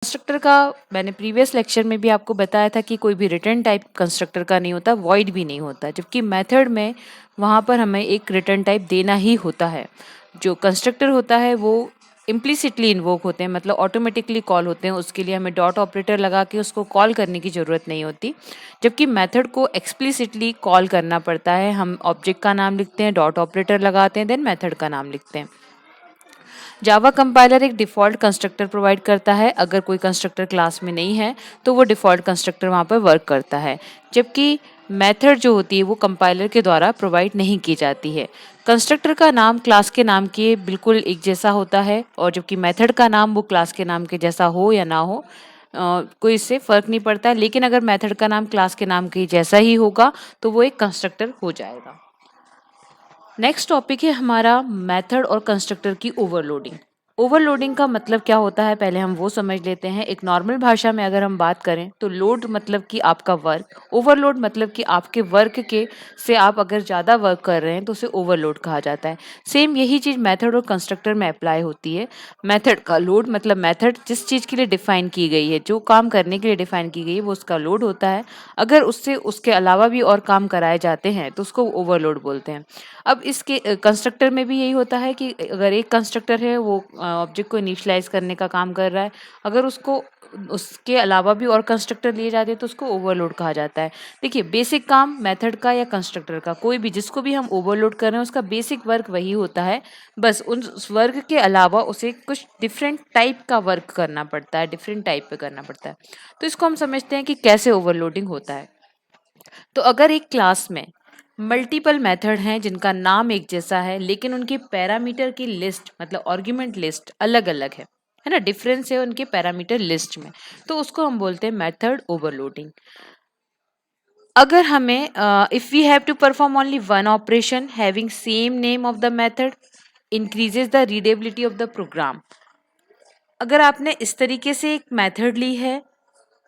Constructor का मैंने previous lecture में भी आपको बताया था कि कोई भी रिटर्न टाइप कंस्ट्रक्टर का नहीं होता, वॉइड भी नहीं होता, जबकि मेथड में वहाँ पर हमें एक रिटर्न टाइप देना ही होता है। जो कंस्ट्रक्टर होता है वो इम्प्लिसिटली इन्वोक होते हैं, मतलब ऑटोमेटिकली कॉल होते हैं, उसके लिए हमें डॉट ऑपरेटर लगा के उसको कॉल करने की ज़रूरत नहीं होती। जबकि मेथड को एक्सप्लिसिटली कॉल करना पड़ता है, हम ऑब्जेक्ट का नाम लिखते हैं, डॉट ऑपरेटर लगाते हैं, देन मेथड का नाम लिखते हैं। जावा कंपाइलर एक डिफ़ॉल्ट कंस्ट्रक्टर प्रोवाइड करता है। अगर कोई कंस्ट्रक्टर क्लास में नहीं है तो वो डिफ़ॉल्ट कंस्ट्रक्टर वहाँ पर वर्क करता है, जबकि मेथड जो होती है वो कंपाइलर के द्वारा प्रोवाइड नहीं की जाती है। कंस्ट्रक्टर का नाम क्लास के नाम के बिल्कुल एक जैसा होता है, और जबकि मेथड का नाम वो क्लास के नाम के जैसा हो या ना हो, कोई इससे फ़र्क नहीं पड़ता। लेकिन अगर मेथड का नाम क्लास के नाम के जैसा ही होगा तो वो एक कंस्ट्रक्टर हो जाएगा। नेक्स्ट टॉपिक है हमारा मेथड और कंस्ट्रक्टर की ओवरलोडिंग। ओवरलोडिंग का मतलब क्या होता है, पहले हम वो समझ लेते हैं। एक नॉर्मल भाषा में अगर हम बात करें तो लोड मतलब कि आपका वर्क, ओवरलोड मतलब कि आपके वर्क के से आप अगर ज़्यादा वर्क कर रहे हैं तो उसे ओवरलोड कहा जाता है। सेम यही चीज़ मेथड और कंस्ट्रक्टर में अप्लाई होती है। मेथड का लोड मतलब मेथड जिस चीज़ के लिए डिफाइन की गई है, जो काम करने के लिए डिफाइन की गई है, वो उसका लोड होता है। अगर उससे उसके अलावा भी और काम कराए जाते हैं तो उसको ओवरलोड बोलते हैं। अब इसके कंस्ट्रक्टर में भी यही होता है कि अगर एक कंस्ट्रक्टर है वो ऑब्जेक्ट को इनिशियलाइज करने का काम कर रहा है, अगर उसको उसके अलावा भी और कंस्ट्रक्टर लिए जाते हैं तो उसको ओवरलोड कहा जाता है। देखिए, बेसिक काम मेथड का या कंस्ट्रक्टर का कोई भी जिसको भी हम ओवरलोड कर रहे हैं उसका बेसिक वर्क वही होता है। बस उस वर्क के अलावा उसे कुछ डिफरेंट टाइप का वर्क करना पड़ता है, डिफरेंट टाइप पे करना पड़ता है। तो इसको हम समझते हैं कि कैसे ओवरलोडिंग होता है। तो अगर एक क्लास में मल्टीपल मेथड हैं जिनका नाम एक जैसा है, लेकिन उनके पैरामीटर की लिस्ट मतलब आर्गुमेंट लिस्ट अलग अलग है ना, डिफरेंस है उनके पैरामीटर लिस्ट में, तो उसको हम बोलते हैं मेथड ओवरलोडिंग। अगर हमें if we have to perform only one operation having same name of the method increases the readability of the program. अगर आपने इस तरीके से एक मेथड ली है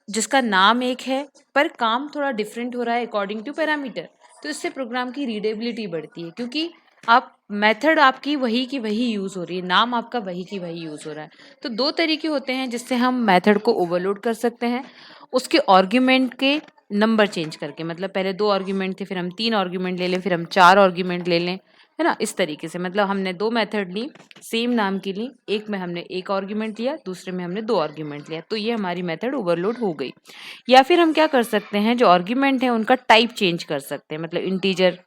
जिसका नाम एक है पर काम थोड़ा डिफरेंट हो रहा है अकॉर्डिंग टू पैरामीटर, तो इससे प्रोग्राम की रीडेबिलिटी बढ़ती है, क्योंकि आप मेथड आपकी वही की वही यूज़ हो रही है, नाम आपका वही की वही यूज़ हो रहा है। तो दो तरीके होते हैं जिससे हम मेथड को ओवरलोड कर सकते हैं। उसके आर्ग्यूमेंट के नंबर चेंज करके, मतलब पहले 2 आर्ग्यूमेंट थे, फिर हम 3 आर्ग्यूमेंट ले लें, फिर हम 4 आर्ग्यूमेंट ले लें, है ना? इस तरीके से, मतलब हमने 2 मेथड ली, सेम नाम की ली, एक में हमने 1 आर्ग्यूमेंट लिया, दूसरे में हमने 2 आर्ग्यूमेंट लिया, तो ये हमारी मेथड ओवरलोड हो गई। या फिर हम क्या कर सकते हैं, जो आर्ग्यूमेंट है उनका टाइप चेंज कर सकते हैं, मतलब इंटीजर,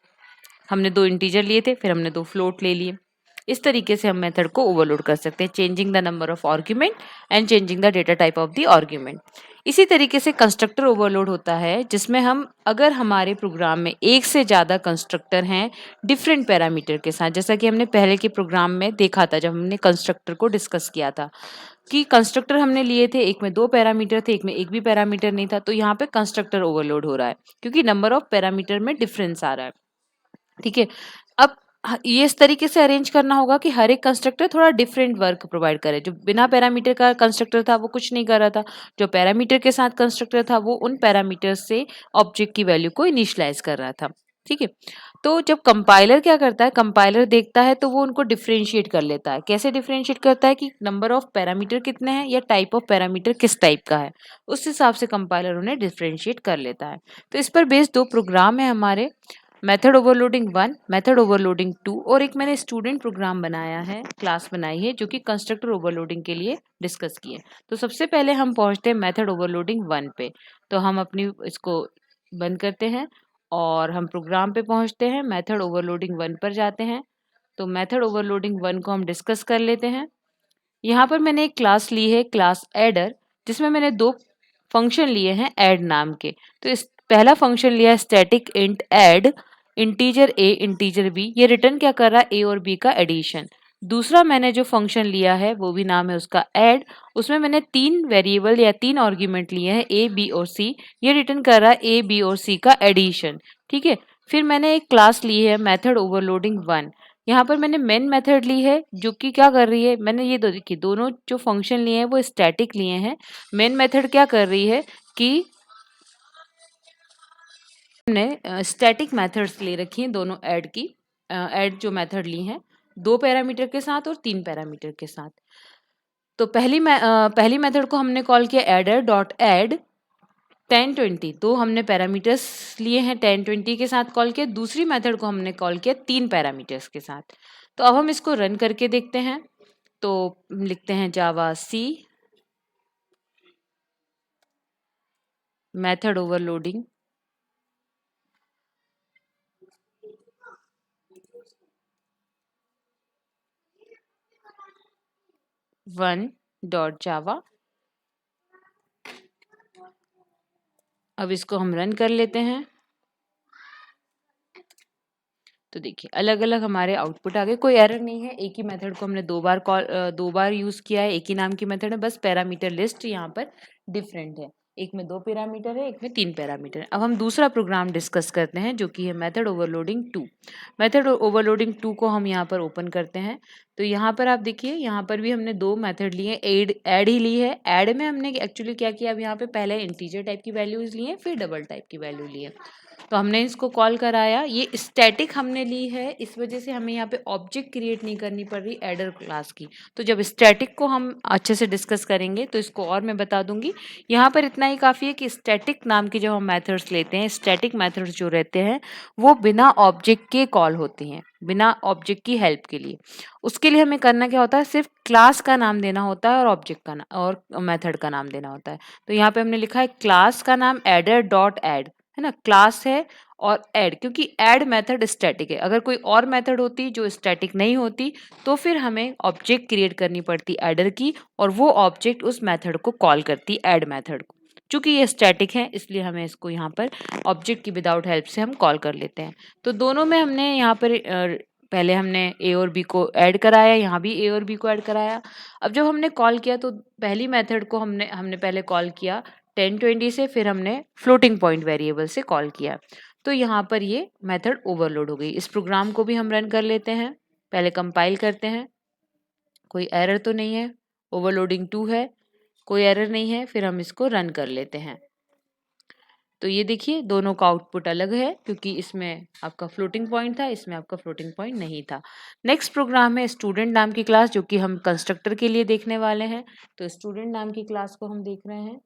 हमने 2 इंटीजर लिए थे, फिर हमने 2 फ्लोट ले लिए। इस तरीके से हम मेथड को ओवरलोड कर सकते हैं, changing the number of argument and changing the data type of the argument. इसी तरीके से कंस्ट्रक्टर ओवरलोड होता है, जिसमें हम अगर हमारे प्रोग्राम में एक से ज़्यादा कंस्ट्रक्टर हैं डिफरेंट पैरामीटर के साथ, जैसा कि हमने पहले के प्रोग्राम में देखा था जब हमने कंस्ट्रक्टर को डिस्कस किया था कि कंस्ट्रक्टर हमने लिए थे, एक में 2 पैरामीटर थे, एक में एक भी पैरामीटर नहीं था, तो यहाँ पे कंस्ट्रक्टर ओवरलोड हो रहा है क्योंकि नंबर ऑफ पैरामीटर में डिफरेंस आ रहा है। ठीक है। अब ये इस तरीके से अरेंज करना होगा कि हर एक कंस्ट्रक्टर थोड़ा डिफरेंट वर्क प्रोवाइड करे। जो बिना पैरामीटर का कंस्ट्रक्टर था वो कुछ नहीं कर रहा था, जो पैरामीटर के साथ कंस्ट्रक्टर था वो उन पैरामीटर से ऑब्जेक्ट की वैल्यू को इनिशियलाइज कर रहा था। ठीक है। तो जब कंपाइलर क्या करता है, कंपाइलर देखता है तो वो उनको डिफरेंशिएट कर लेता है। कैसे डिफरेंशिएट करता है कि नंबर ऑफ पैरामीटर कितने हैं या टाइप ऑफ पैरामीटर किस टाइप का है, उस हिसाब से कंपाइलर उन्हें डिफरेंशिएट कर लेता है। तो इस पर बेस्ड 2 प्रोग्राम है हमारे, मेथड ओवरलोडिंग 1, मेथड ओवरलोडिंग 2, और एक मैंने स्टूडेंट प्रोग्राम बनाया है, क्लास बनाई है जो कि कंस्ट्रक्टर ओवरलोडिंग के लिए डिस्कस की है। तो सबसे पहले हम पहुंचते हैं मेथड ओवरलोडिंग 1 पे। तो हम अपनी इसको बंद करते हैं और हम प्रोग्राम पे पहुंचते हैं, मेथड ओवरलोडिंग 1 पर जाते हैं। तो मेथड ओवरलोडिंग 1 को हम डिस्कस कर लेते हैं। यहाँ पर मैंने एक क्लास ली है, क्लास एडर, जिसमें मैंने 2 फंक्शन लिए हैं ऐड नाम के। तो इस पहला फंक्शन लिया है static int add integer a integer b, ये रिटर्न क्या कर रहा है, ए और बी का एडिशन। दूसरा मैंने जो फंक्शन लिया है वो भी नाम है उसका ऐड, उसमें मैंने 3 वेरिएबल या 3 आर्ग्यूमेंट लिए हैं ए बी और सी, ये रिटर्न कर रहा है ए बी और सी का एडिशन। ठीक है। फिर मैंने एक क्लास ली है मेथड ओवरलोडिंग 1, यहाँ पर मैंने मेन मेथड ली है जो कि क्या कर रही है, मैंने ये देखिए दोनों जो फंक्शन लिए हैं वो स्टैटिक लिए हैं। मेन मेथड क्या कर रही है कि हमने स्टैटिक मेथड्स ले रखी हैं दोनों ऐड की, ऐड जो मेथड ली हैं 2 पैरामीटर के साथ और 3 पैरामीटर के साथ। तो पहली मेथड को हमने कॉल किया एडर डॉट एड 1020, तो हमने पैरामीटर्स लिए हैं 1020 के साथ कॉल किया। दूसरी मेथड को हमने कॉल किया 3 पैरामीटर्स के साथ। तो अब हम इसको रन करके देखते हैं। तो लिखते हैं जावा सी मेथड ओवरलोडिंग 1.java। अब इसको हम रन कर लेते हैं। तो देखिए अलग अलग हमारे आउटपुट आ गए, कोई एरर नहीं है। एक ही मेथड को हमने दो बार यूज किया है, एक ही नाम की मेथड है, बस पैरामीटर लिस्ट यहाँ पर डिफरेंट है। एक में 2 पैरामीटर है, एक में 3 पैरामीटर है। अब हम दूसरा प्रोग्राम डिस्कस करते हैं जो कि है मेथड ओवरलोडिंग 2। मेथड ओवरलोडिंग 2 को हम यहाँ पर ओपन करते हैं। तो यहाँ पर आप देखिए, यहाँ पर भी हमने 2 मेथड लिए, ऐड ही ली है। ऐड में हमने एक्चुअली क्या किया, अब यहाँ पे पहले इंटीजर टाइप की वैल्यूज लिए, फिर डबल टाइप की वैल्यू लिए। तो हमने इसको कॉल कराया, ये स्टैटिक हमने ली है, इस वजह से हमें यहाँ पे ऑब्जेक्ट क्रिएट नहीं करनी पड़ रही एडर क्लास की। तो जब स्टैटिक को हम अच्छे से डिस्कस करेंगे तो इसको और मैं बता दूंगी। यहाँ पर इतना ही काफ़ी है कि स्टैटिक नाम की जब हम मेथड्स लेते हैं, स्टैटिक मेथड्स जो रहते हैं वो बिना ऑब्जेक्ट के कॉल होती हैं, बिना ऑब्जेक्ट की हेल्प के लिए। उसके लिए हमें करना क्या होता है, सिर्फ क्लास का नाम देना होता है और ऑब्जेक्ट का नाम और मेथड का नाम देना होता है। तो यहाँ पे हमने लिखा है क्लास का नाम एडर डॉट एड, है ना, क्लास है और ऐड, क्योंकि ऐड मेथड स्टैटिक है। अगर कोई और मेथड होती जो स्टैटिक नहीं होती तो फिर हमें ऑब्जेक्ट क्रिएट करनी पड़ती ऐडर की, और वो ऑब्जेक्ट उस मेथड को कॉल करती ऐड मेथड को। चूंकि ये स्टैटिक है इसलिए हमें इसको यहाँ पर ऑब्जेक्ट की विदाउट हेल्प से हम कॉल कर लेते हैं। तो दोनों में हमने यहाँ पर पहले हमने ए और बी को ऐड कराया, यहाँ भी ए और बी को ऐड कराया। अब जब हमने कॉल किया तो पहली मेथड को हमने पहले कॉल किया 1020 से, फिर हमने फ्लोटिंग पॉइंट वेरिएबल से कॉल किया। तो यहाँ पर ये मेथड ओवरलोड हो गई। इस प्रोग्राम को भी हम रन कर लेते हैं, पहले कंपाइल करते हैं। कोई एरर तो नहीं है, ओवरलोडिंग 2 है, कोई एरर नहीं है। फिर हम इसको रन कर लेते हैं। तो ये देखिए दोनों का आउटपुट अलग है, क्योंकि इसमें आपका फ्लोटिंग पॉइंट था, इसमें आपका फ्लोटिंग पॉइंट नहीं था। नेक्स्ट प्रोग्राम है स्टूडेंट नाम की क्लास, जो कि हम कंस्ट्रक्टर के लिए देखने वाले हैं। तो स्टूडेंट नाम की क्लास को हम देख रहे हैं।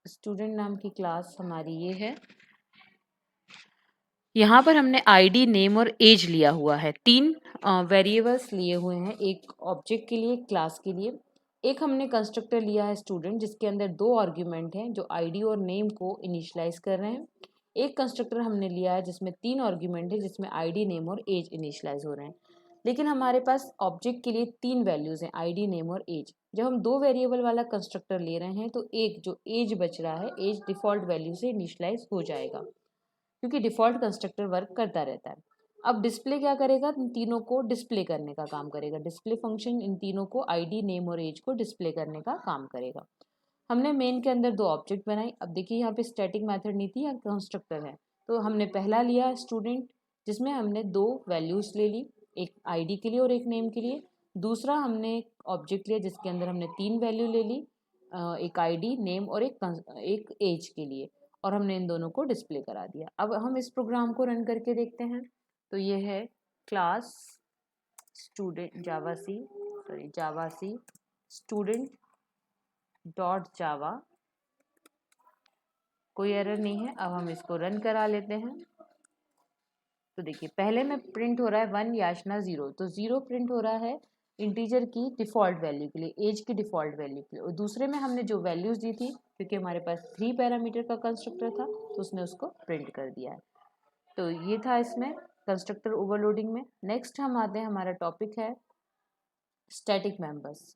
स्टूडेंट नाम की क्लास हमारी ये है। यहाँ पर हमने आईडी, नेम और एज लिया हुआ है। 3 वेरिएबल्स लिए हुए हैं, एक ऑब्जेक्ट के लिए, एक क्लास के लिए। एक हमने कंस्ट्रक्टर लिया है स्टूडेंट, जिसके अंदर 2 आर्ग्यूमेंट हैं जो आईडी और नेम को इनिशियलाइज कर रहे हैं। एक कंस्ट्रक्टर हमने लिया है जिसमें 3 आर्ग्यूमेंट है, जिसमें आईडी, नेम और एज इनिशियलाइज हो रहे हैं। लेकिन हमारे पास ऑब्जेक्ट के लिए 3 वैल्यूज हैं, आईडी, नेम और एज। जब हम 2 वेरिएबल वाला कंस्ट्रक्टर ले रहे हैं तो एक जो एज बच रहा है, एज डिफॉल्ट वैल्यू से इनिशियलाइज हो जाएगा, क्योंकि डिफ़ॉल्ट कंस्ट्रक्टर वर्क करता रहता है। अब डिस्प्ले क्या करेगा, इन तीनों को डिस्प्ले करने का काम करेगा। डिस्प्ले फंक्शन इन तीनों को, आईडी, नेम और एज को डिस्प्ले करने का काम करेगा। हमने मेन के अंदर 2 ऑब्जेक्ट बनाई। अब देखिए यहाँ पे स्टैटिक मेथड नहीं थी, यहाँ कंस्ट्रक्टर है। तो हमने पहला लिया स्टूडेंट, जिसमें हमने 2 वैल्यूज ले ली, एक आईडी के लिए और एक नेम के लिए। दूसरा हमने ऑब्जेक्ट लिया जिसके अंदर हमने 3 वैल्यू ले ली, एक आईडी, नेम और एक एज के लिए, और हमने इन दोनों को डिस्प्ले करा दिया। अब हम इस प्रोग्राम को रन करके देखते हैं। तो ये है क्लास स्टूडेंट जावा सी स्टूडेंट डॉट जावा, कोई एरर नहीं है। अब हम इसको रन करा लेते हैं। तो देखिए पहले में प्रिंट हो रहा है 1 याचना 0, तो 0 प्रिंट हो रहा है इंटीजर की डिफ़ॉल्ट वैल्यू के लिए, एज की डिफ़ॉल्ट वैल्यू के लिए। और दूसरे में हमने जो वैल्यूज़ दी थी, क्योंकि हमारे पास 3 पैरामीटर का कंस्ट्रक्टर था, तो उसने उसको प्रिंट कर दिया है। तो ये था इसमें कंस्ट्रक्टर ओवरलोडिंग में। नेक्स्ट हम आते हैं, हमारा टॉपिक है स्टैटिक मेंबर्स।